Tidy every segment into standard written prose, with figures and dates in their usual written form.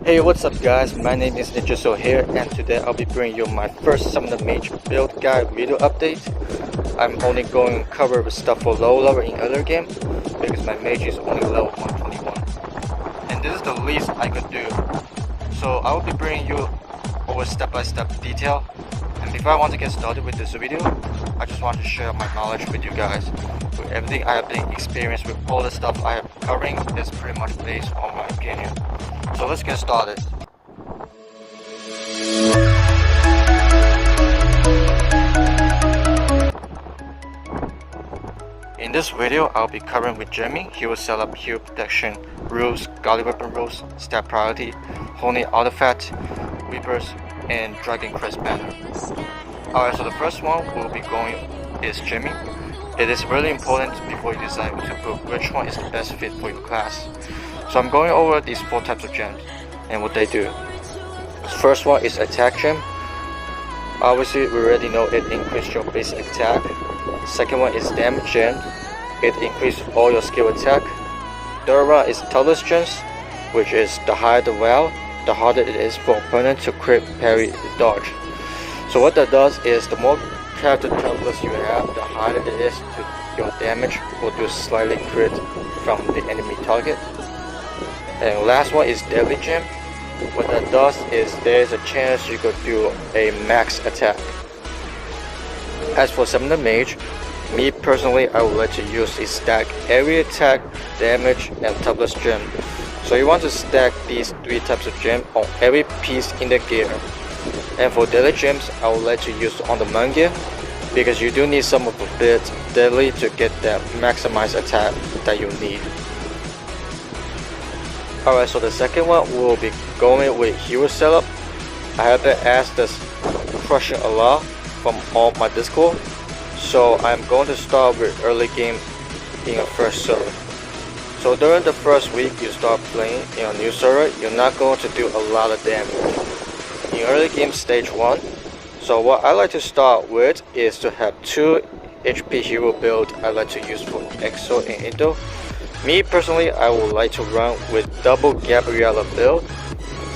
Hey, what's up guys, my name is magicial here, and today I'll be bringing you my first Summoner Mage build guide video update. I'm only going to cover stuff for low level in earlier game because my mage is only level 121. And this is the least I could do. So I will be bringing you over step-by-step detail. And before I want to get started with this video, I just want to share my knowledge with you guys. With everything I have been experienced with, all the stuff I am covering is pretty much based on my opinion. So let's get started. In this video, I'll be covering with Jeremy. He will set up hero protection, rules, godly weapon rules, stat priority, holy artifact, reapers, and dragon crest banner. Alright, so the first one we'll be going is Jeremy. It is really important before you decide to book which one is the best fit for your class. So I'm going over these 4 types of gems and what they do. First one is attack gem. Obviously we already know it increases your base attack. Second one is damage gem. It increases all your skill attack. Third one is Tubeless gems, which is the higher the value, the harder it is for opponent to crit, parry, dodge. So what that does is the more character Tubeless you have, the harder it is to your damage will do slightly crit from the enemy target. And last one is Deadly Gem. What that does is there's a chance you could do a max attack. As for Summoner Mage, me personally, I would like to use a stack every attack, damage, and Tubeless Gem. So you want to stack these 3 types of gem on every piece in the gear. And for Deadly Gems, I would like to use on the Mon gear because you do need some of the bit deadly to get that maximized attack that you need. Alright, so the second one we'll be going with hero setup. I have been asked this question a lot from all my Discord, so I'm going to start with early game in a first server. So during the first week you start playing in a new server, you're not going to do a lot of damage in early game stage 1. So what I like to start with is to have 2 HP hero build I like to use for Exo and Indo. Me personally, I would like to run with double Gabriella build.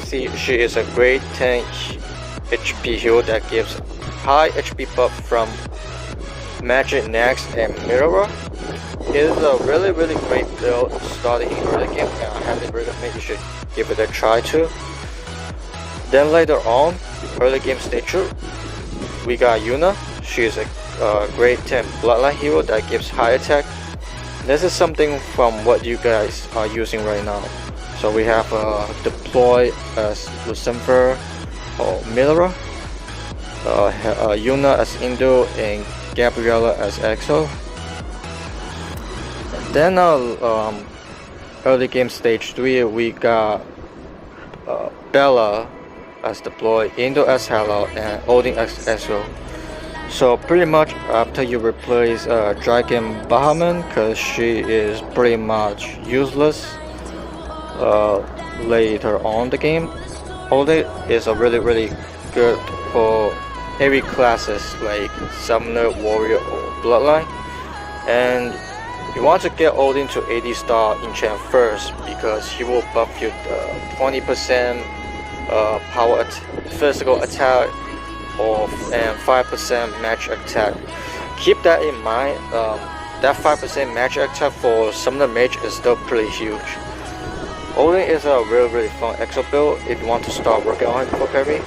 See, she is a grade 10 HP hero that gives high HP buff from Magic Nax and Mirror. It is a really great build starting in early game, and I highly recommend you should give it a try too. Then later on, early game stage 2, we got Yuna. She is a grade 10 bloodline hero that gives high attack. This is something from what you guys are using right now. So we have Deploy as Lucifer or Miller, Yuna as Indo, and Gabriella as Exo. And then early game stage 3 we got Bella as Deploy, Indo as Hello, and Odin as Exo. So pretty much after you replace Dragon Bahamut, because she is pretty much useless later on the game, Odin is a really good for heavy classes like Summoner, Warrior, or Bloodline. And you want to get Odin to 80 star enchant first because he will buff you 20% power physical attack and 5% magic attack. Keep that in mind. That 5% magic attack for Summoner Mage is still pretty huge. Odin is a really fun Exo build if you want to start working on it for parry,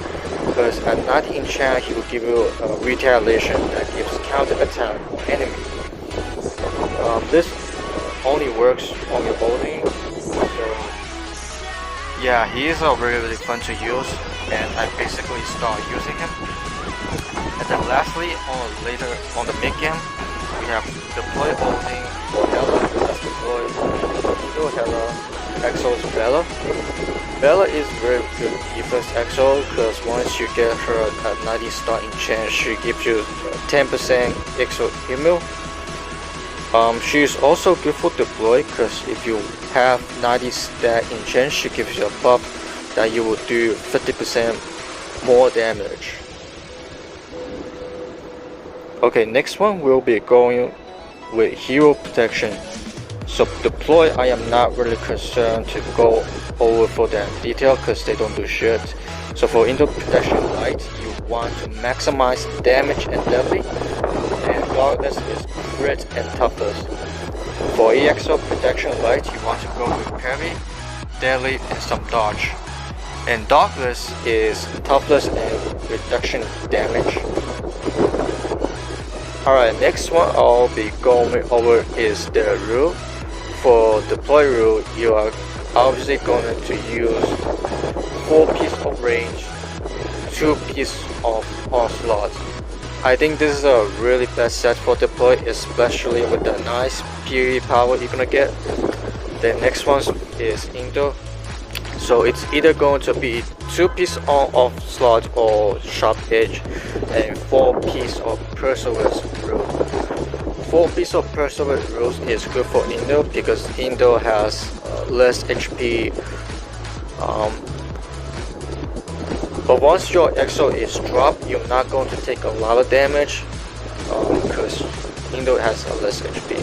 because at 90 enchant he will give you a retaliation that gives counter attack on enemy. This only works on your Odin. So yeah, he is really fun to use, and I basically start using him. And then lastly, later on the mid game, we have Deploy Odin or Hela as Deploy, Indo Hela, Exo's Bella. Bella is very good defense Exo because once you get her at 90 star enchant, she gives you 10% Exo heal. She is also good for Deploy because if you have 90 stat enchant, she gives you a buff that you will do 50% more damage. Okay, next one we'll be going with hero protection. So deploy, I am not really concerned to go over for that detail because they don't do shit. So for Indo Protection Light, you want to maximize damage and deadly, and Darkness is crit and toughness. For EXO Protection Light, you want to go with parry, deadly, and some dodge. And Darkness is toughness and reduction damage. Alright, next one I'll be going over is the rule. For deploy rule, you are obviously going to use 4 pieces of range, 2 pieces of onslaught. I think this is a really best set for deploy, especially with the nice PvE power you're gonna get. The next one is Indo. So it's either going to be 2 pieces of onslaught or sharp edge, and 4 pieces of perseverance rule. 4 pieces of perseverance rules is good for Indo because Indo has less HP. But once your EXO is dropped, you're not going to take a lot of damage because Indo has a less HP.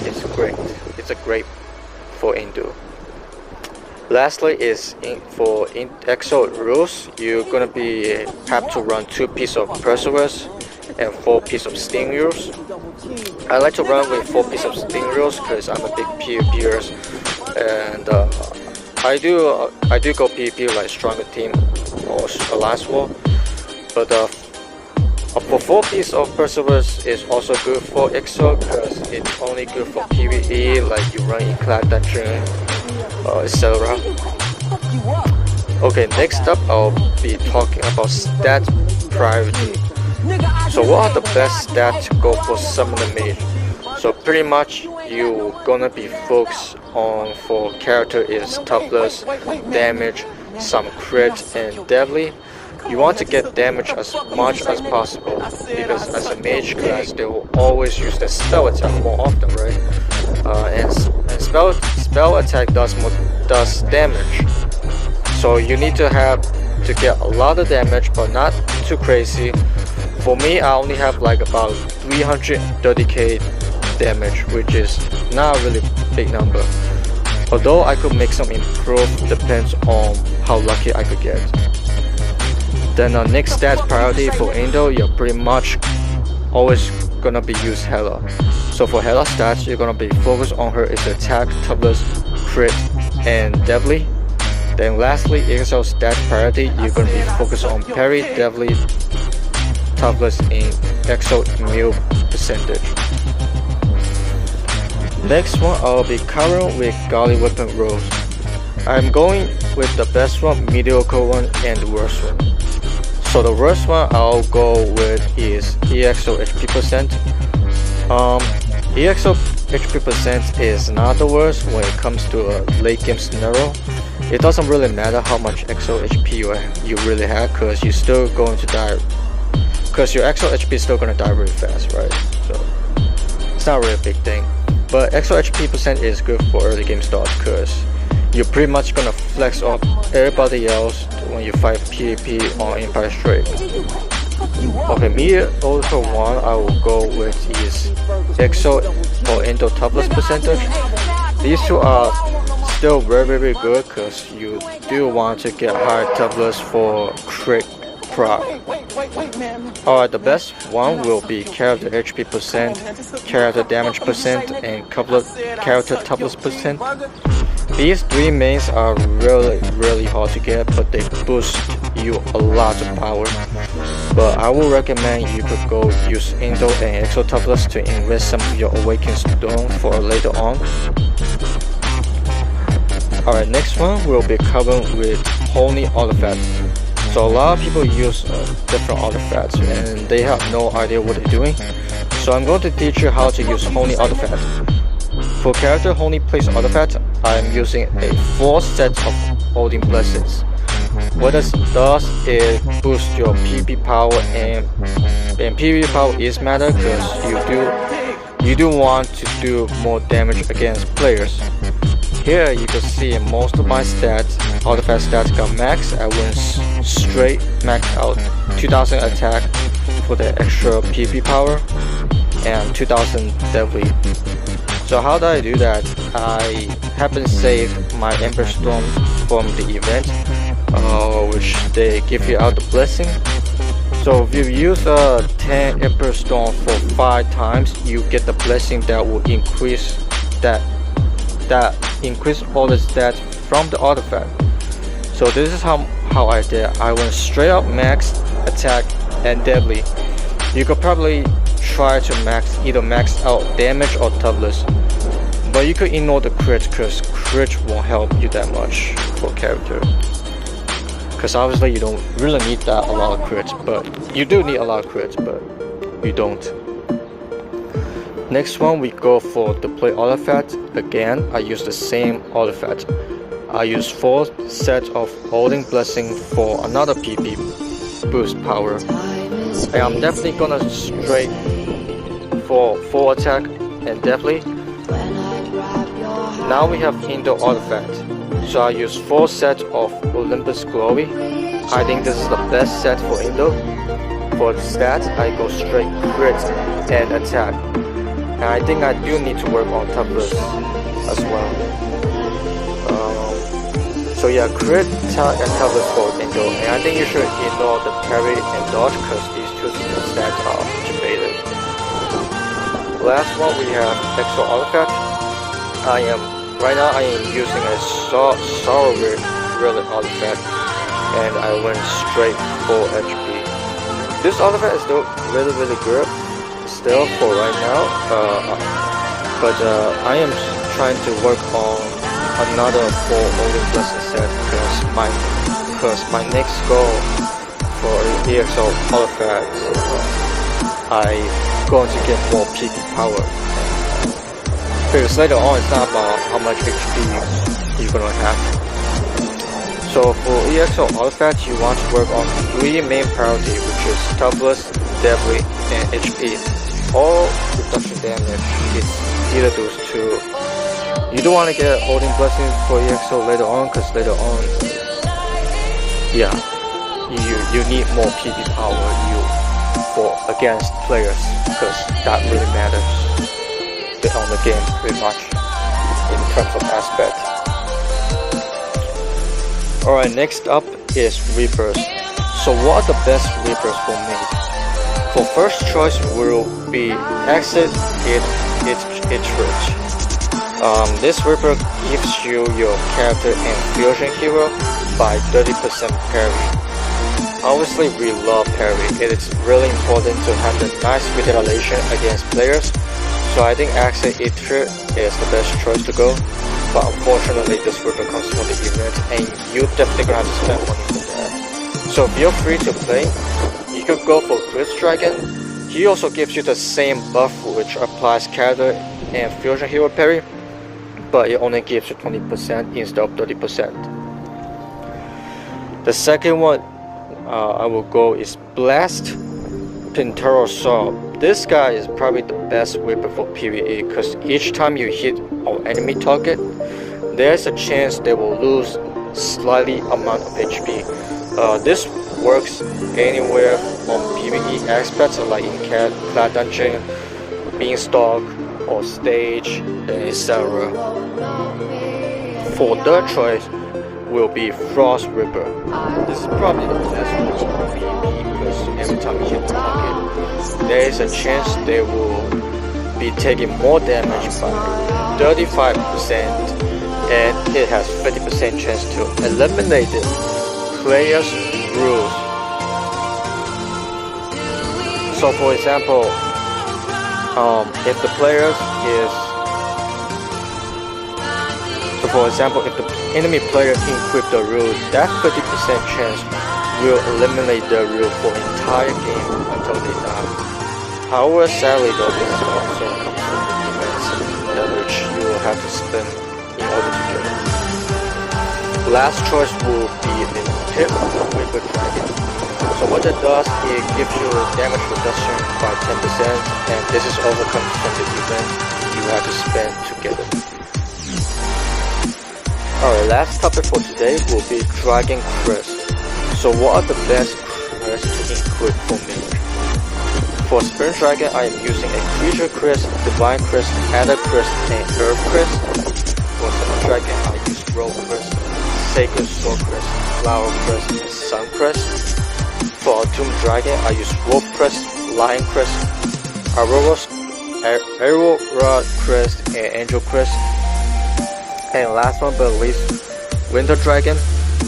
It's great. It's a great for Indo. Lastly is for EXO rules, you're gonna have to run 2 pieces of perseverance and 4 pieces of sting rules. I like to run with 4 pieces of sting rules because I'm a big PvPer, and I do go PvP like stronger team or alliance war. But for 4 pieces of perseverance is also good for EXO because it's only good for PvE, like you run in Clad Dungeon, etc. Okay, next up I'll be talking about stat priority. So what are the best stats to go for Summoner Mage? So pretty much you gonna be focused on for character is toughness, damage, some crit, and deadly. You want to get damage as much as possible because as a mage class they will always use the spell attack more often, right? And spell attack does damage. So you need to get a lot of damage, but not too crazy. For me, I only have like about 330k damage, which is not a really big number. Although I could make some improve, depends on how lucky I could get. Then next stat priority for Indo, you're pretty much always gonna be use Hela. So for Hela stats, you're gonna be focused on her is attack, toughness, crit, and deadly. Then lastly, EXO stat priority, you're gonna be focused on parry, deadly, toughness, and EXO immune percentage. Next one, I'll be covering with Godly Weapon rules. I'm going with the best one, mediocre one, and the worst one. So the worst one I'll go with is EXO HP percent. EXO HP percent is not the worst when it comes to a late game scenario. It doesn't really matter how much EXO HP you really have, because you're still going to die. Because your EXO HP is still going to die really fast, right? So it's not really a big thing. But EXO HP percent is good for early game start because you're pretty much gonna flex off everybody else when you fight PvP on Empire Strike. Okay, mediocre one I will go with is EXO or Indo toughness percentage. These two are still very good because you do want to get higher toughness for crit proc. Alright, the best one will be character HP percent, character damage percent, and character toughness percent. These 3 mains are really hard to get, but they boost you a lot of power. But I will recommend you could go use Indo and EXO toughness to invest some of your Awakened Stone for later on. Alright, next one we'll be covering with Holy Artifact. So a lot of people use different artifacts and they have no idea what they're doing. So I'm going to teach you how to use Holy Artifact. For character Holy Place Artifact, I'm using a 4 set of Holding Blessings. What this does is boost your PvP power, and PvP power is matter because you do want to do more damage against players. Here you can see most of my stats, artifact stats got maxed. I went straight maxed out 2000 attack for the extra PvP power and 2000 deadly So how do I do that? I happen to save my Ember Storm from the event, which they give you out the blessing. So if you use 10 Ember Storm for 5 times, you get the blessing that will increase increase all the stats from the artifact. So this is how I did. I went straight up max attack and deadly. You could probably try to either max out damage or toughness, but you could ignore the crit because crit won't help you that much for character. Because obviously you don't really need a lot of crits, but you do need a lot of crits, but you don't. Next one, we go for the play artifact. Again, I use the same artifact. I use 4 sets of holding blessing for another PP boost power. And I'm definitely gonna straight for 4 attack and definitely. Now we have Indo artifact. So I use 4 sets of Olympus Glory. I think this is the best set for Indo. For the stats, I go straight crit and attack. And I think I do need to work on toughness as well. So yeah, crit, attack, and toughness for Indo. And I think you should ignore the parry and dodge because these two stats are debated. Last one we have Exo artifact. Right now I am using a Sorrow Relic artifact, and I went straight for HP. This artifact is still really good still for right now, but I am trying to work on another 4 Holding Blessing set because my next goal for EXO artifact, I'm going to get more PP power. Because later on, it's not about how much HP you're gonna have. So for EXO artifact, you want to work on 3 main priority, which is toughness, deadly, and HP. All reduction damage is either those 2. You don't want to get holding blessings for EXO later on, because later on, yeah, you need more PP power for against players, because that really matters on the game pretty much in terms of aspect. Alright, next up is Reapers. So what are the best Reapers for me? For first choice will be Exit It's Rich. This Reaper gives you your character and fusion hero by 30% parry. Obviously we love parry. It is really important to have the nice retaliation against players. So I think Exit Eater is the best choice to go, but unfortunately this Reaper comes from the event and you definitely gonna have to spend money for that. So feel free to play. You could go for Glyph Dragon. He also gives you the same buff which applies character and fusion hero parry, but it only gives you 20% instead of 30%. The second one I will go is Blast Pintero Saw. This guy is probably the best Reaper for PvE because each time you hit an enemy target, there's a chance they will lose slightly amount of HP. This works anywhere on PvE aspects like in Clad Dungeon, Beanstalk, or Stage, etc. For third choice will be Frost Reaper. This is probably the best Reaper for PvP because every time you hit the target, there is a chance they will be taking more damage by 35%, and it has 50% chance to eliminate the player's rules. So for example, if the enemy player equip the rule, that 50% chance will eliminate the rule for entire game until they die. However, sadly though, this also comes with events which you will have to spend in order to get it. Last choice will be the Pit Reaper Dragon. So what it does, it gives you damage reduction by 10%, and this is also comes from the event you have to spend to get it. Alright, last topic for today will be Dragon Crest. So what are the best crests to equip for me? For Spring Dragon, I am using a Creature Crest, Divine Crest, Adder Crest, and Earth Crest. For Summon Dragon, I use Rogue Crest, Sacred Sword Crest, Flower Crest, and Sun Crest. For Tomb Dragon, I use Wolf Crest, Lion Crest, Aurora Crest, and Angel Crest. And last one but least, Winter Dragon,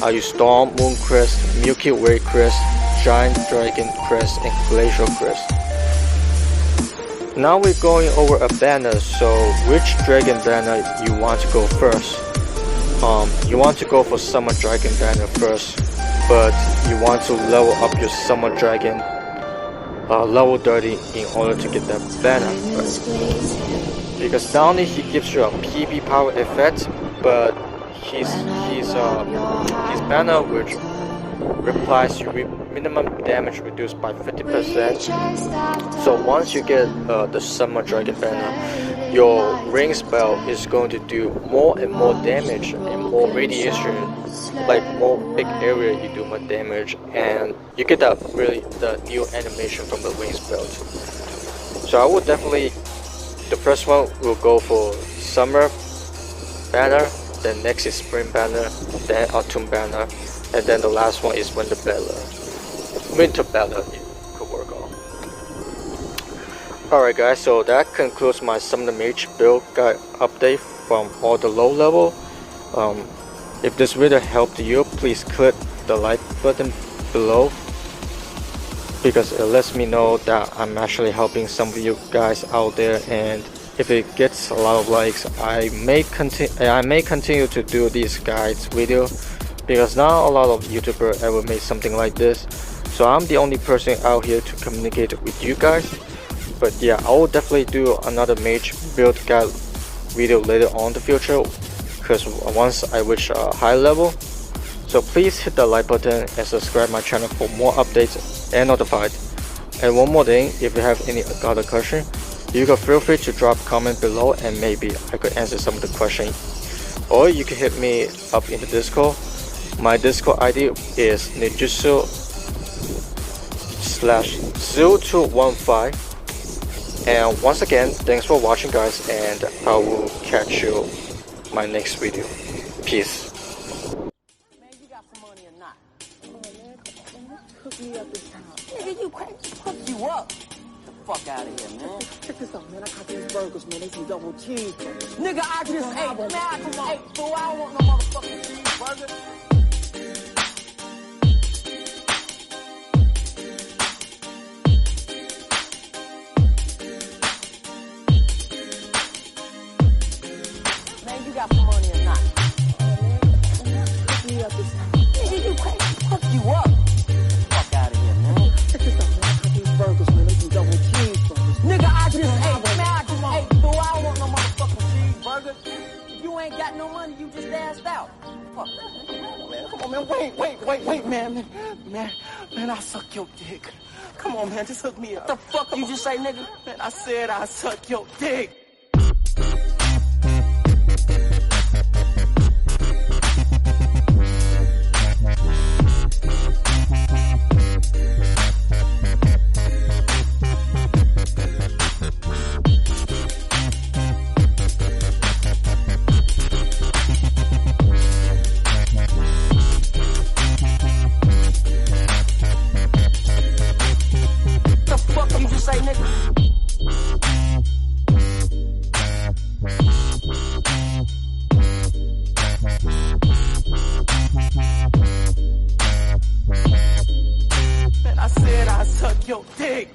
I use Storm, Moon Crest, Milky Way Crest, Giant Dragon Crest, and Glacial Crest. Now we're going over a banner, so which dragon banner you want to go first? You want to go for Summer Dragon banner first, but you want to level up your Summer Dragon level 30 in order to get that banner first. Because not only he gives you a PB power effect, but his banner which replies you minimum damage reduced by 50%. So once you get the Summer Dragon banner, your ring spell is going to do more and more damage and more radiation, like more big area you do more damage, and you get that really the new animation from the ring spell. So I would definitely, the first one will go for Summer banner, then next is Spring banner, then Autumn banner, and then the last one is Winter banner. Winter banner you could work on. Alright guys, so that concludes my Summoner Mage build guide update from all the low level. If this video helped you, please click the like button below, because it lets me know that I'm actually helping some of you guys out there, and if it gets a lot of likes, I may continue to do these guides video, because not a lot of YouTubers ever made something like this. So I'm the only person out here to communicate with you guys. But yeah, I will definitely do another mage build guide video later on in the future, because once I reach a high level. So please hit the like button and subscribe my channel for more updates and notified. And one more thing, if you have any other question, you can feel free to drop comment below and maybe I could answer some of the questions. Or you can hit me up in the Discord. My Discord ID is magicial/0215. And once again, thanks for watching guys, and I will catch you my next video. Peace. Man, you got some money or not? Hook me up this time. Nigga, you crazy. Hook you up. Get the fuck out of here, man. Check this out, man. I got these burgers, man. They some double cheeseburgers. Nigga, I just ate. Man, I just ate. Fool, I don't want no motherfucking cheeseburger. Man, you got some money or not? Hook me up this time. Nigga, you crazy. Hook you up. Fuck out of here, man. Check this out, man. I got these burgers, man. They some double cheeseburgers. Nigga, I just ate. Man, I just ate. Fool, I don't want no motherfucking cheeseburger. If you ain't got no money, you just asked out. Fuck that, man. Come on, man. Wait, man. Man, I suck your dick. Come on, man. Just hook me up. What the fuck you just say, nigga? Man, I said I suck your dick. Man, I said I suck your dick.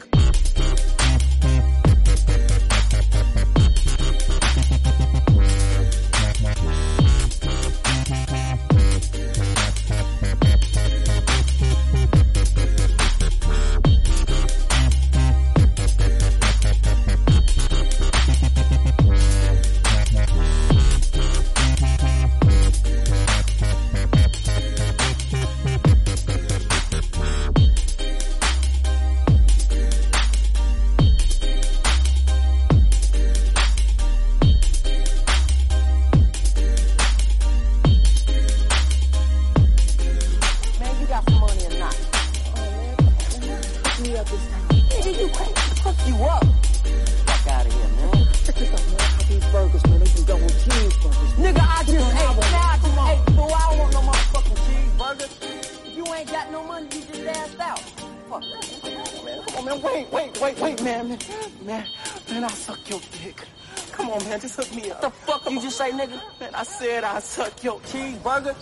Man, you got some money or not? Hook me up this time. Nigga, you crazy. fuck you up. Fuck out of here, man. Check this out, man. I got these burgers, man. They some double cheeseburgers. Nigga, I just ate. Now, come on. Hey, fool, I don't want no motherfucking cheeseburger. If you ain't got no money, you just asked out. Fuck that, man. Come on, man. Wait, man. Man, I'll suck your dick. Come on, man. Just hook me up. What the fuck you just say, nigga? Man, I said I'll suck your cheeseburger.